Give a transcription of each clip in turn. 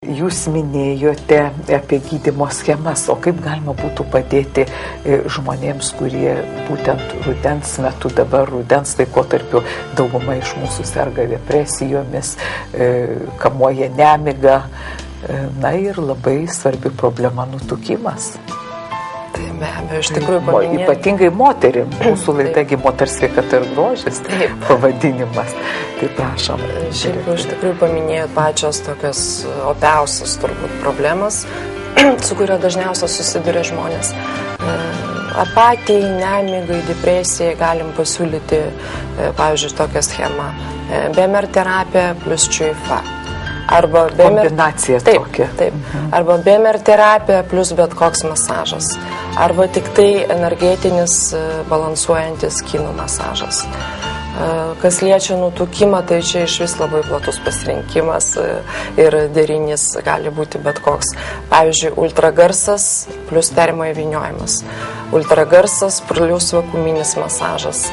Jūs minėjote apie gydymo schemas, o kaip galima būtų padėti žmonėms, kurie būtent rudens metu, dabar rudens laikotarpiu, dauguma iš mūsų serga depresijomis, kamuoja nemiga, na ir labai svarbi problema nutukimas. Tai be abejo, iš tikrųjų paminėti. Ypatingai moterim, mūsų laidagi moters sveikata ir grožis pavadinimas. Tai prašom. Šiaip iš tikrųjų paminėjot pačios tokios opiausias turbūt problemas, su kuria dažniausiai susiduria žmonės. Apatijai, nemigai, depresijai galim pasiūlyti, pavyzdžiui, tokią schemą. BMR terapija plus ČFA. Arba kombinacija tokia. Taip. Arba BMR terapija plus bet koks masažas. Arba tik tai energetinis balansuojantis kinų masažas. Kas liečia nutukimą, tai čia iš vis labai platus pasirinkimas ir derinys gali būti bet koks. Pavyzdžiui, ultragarsas plus termoįvyniojimas. Ultragarsas plus vakuuminis masažas.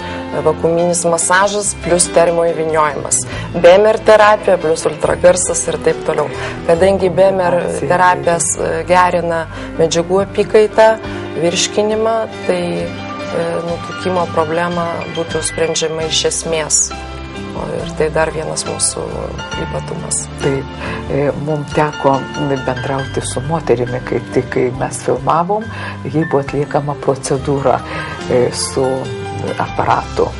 Vakuuminis masažas plus termoįvyniojimas. BMR terapija plus ultragarsas ir taip toliau. Kadangi BMR terapijas gerina medžiagų apykaitą, virškinimą, tai nutukimo problema būtų sprendžiama iš esmės. Ir tai dar vienas mūsų ypatumas. Taip, mums teko bendrauti su moterimi, kai mes filmavom, jai buvo atliekama procedūra su aparatu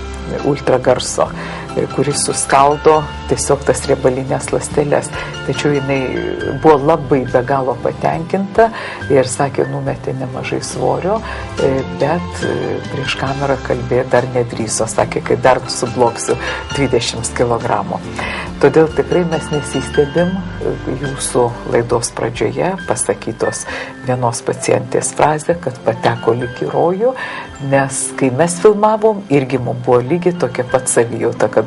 ultragarso, kuris suskaldo tiesiog tas riebalinės ląsteles. Tačiau jinai buvo labai be galo patenkinta ir sakė, numetė nemažai svorio, bet prieš kamerą kalbėti dar nedrįso. Sakė, kai dar subloksiu 20 kg. Todėl tikrai mes nesistebim jūsų laidos pradžioje pasakytos vienos pacientės frazė, kad pateko lyg į rojų, nes kai mes filmavom, irgi mums buvo lygiai tokia pat savijauta, kad